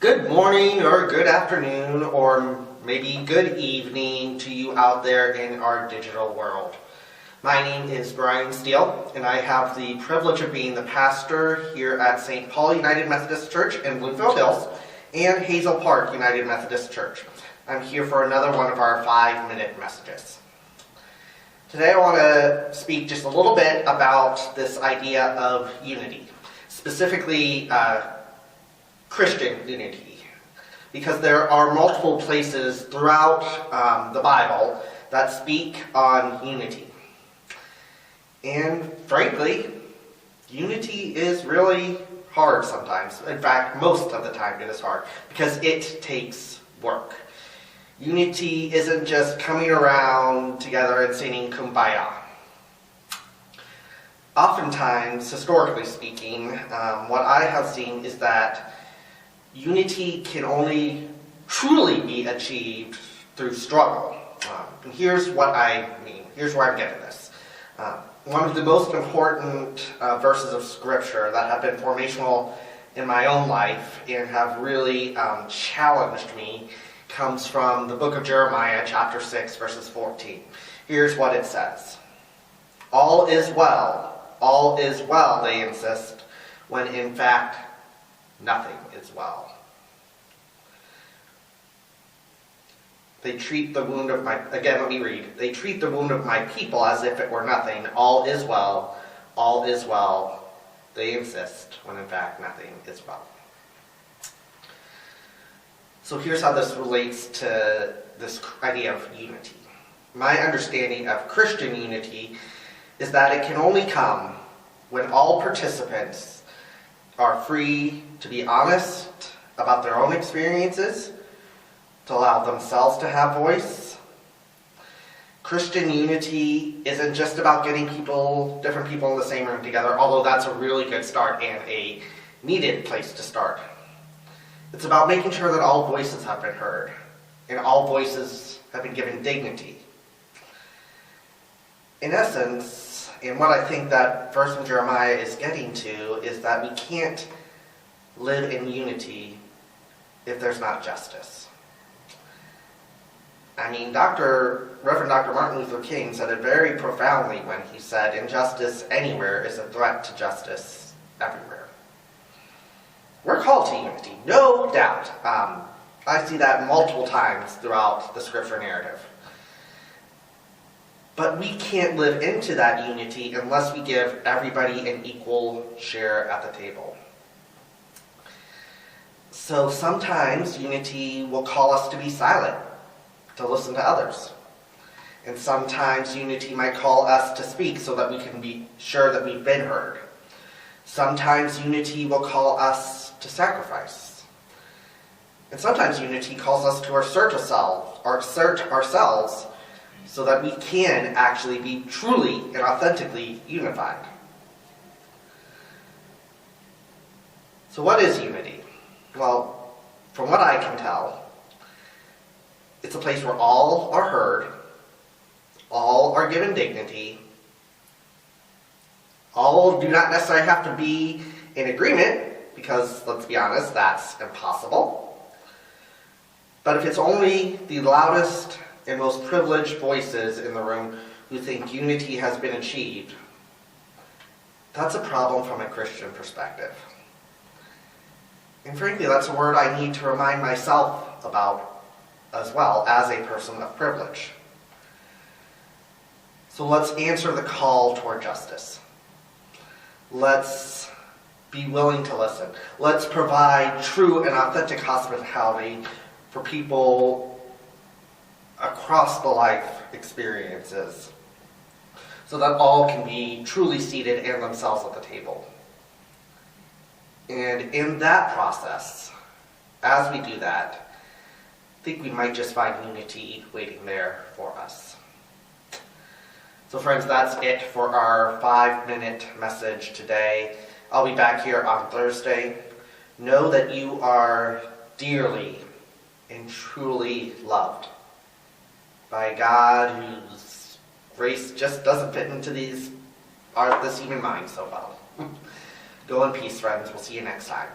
Good morning or good afternoon or maybe good evening to you out there in our digital world. My name is Brian Steele and I have the privilege of being the pastor here at St. Paul United Methodist Church in Bloomfield Hills and Hazel Park United Methodist Church. I'm here for another one of our 5-minute messages. Today I want to speak just a little bit about this idea of unity, specifically Christian unity, because there are multiple places throughout the Bible that speak on unity. And frankly, unity is really hard sometimes. In fact, most of the time it is hard because it takes work. Unity isn't just coming around together and singing Kumbaya. Oftentimes, historically speaking, what I have seen is that unity can only truly be achieved through struggle. And here's what I mean. Here's where I'm getting this. One of the most important verses of Scripture that have been formational in my own life and have really challenged me comes from the book of Jeremiah, chapter 6, verses 14. Here's what it says. All is well, they insist, when in fact nothing is well. They treat the wound of my, again let me read, they treat the wound of my people as if it were nothing. All is well, they insist, when in fact nothing is well. So here's how this relates to this idea of unity. My understanding of Christian unity is that it can only come when all participants are free to be honest about their own experiences, to allow themselves to have voice. Christian unity isn't just about getting different people in the same room together, although that's a really good start and a needed place to start. It's about making sure that all voices have been heard and all voices have been given dignity. In essence, and what I think that verse in Jeremiah is getting to is that we can't live in unity if there's not justice. I mean, Reverend Dr. Martin Luther King said it very profoundly when he said, injustice anywhere is a threat to justice everywhere. We're called to unity, no doubt. I see that multiple times throughout the scripture narrative. But we can't live into that unity unless we give everybody an equal share at the table. So sometimes unity will call us to be silent, to listen to others. And sometimes unity might call us to speak so that we can be sure that we've been heard. Sometimes unity will call us to sacrifice. And sometimes unity calls us to assert ourselves so that we can actually be truly and authentically unified. So what is unity? Well, from what I can tell, it's a place where all are heard, all are given dignity, all do not necessarily have to be in agreement, because, let's be honest, that's impossible. But if it's only the loudest and most privileged voices in the room who think unity has been achieved, that's a problem from a Christian perspective. And frankly, that's a word I need to remind myself about as well as a person of privilege. So let's answer the call toward justice. Let's be willing to listen. Let's provide true and authentic hospitality for people across the life experiences so that all can be truly seated and themselves at the table. And in that process, as we do that, I think we might just find unity waiting there for us. So friends, that's it for our 5-minute message today. I'll be back here on Thursday. Know that you are dearly and truly loved by a God whose grace just doesn't fit into this human mind so well. Go in peace, friends. We'll see you next time.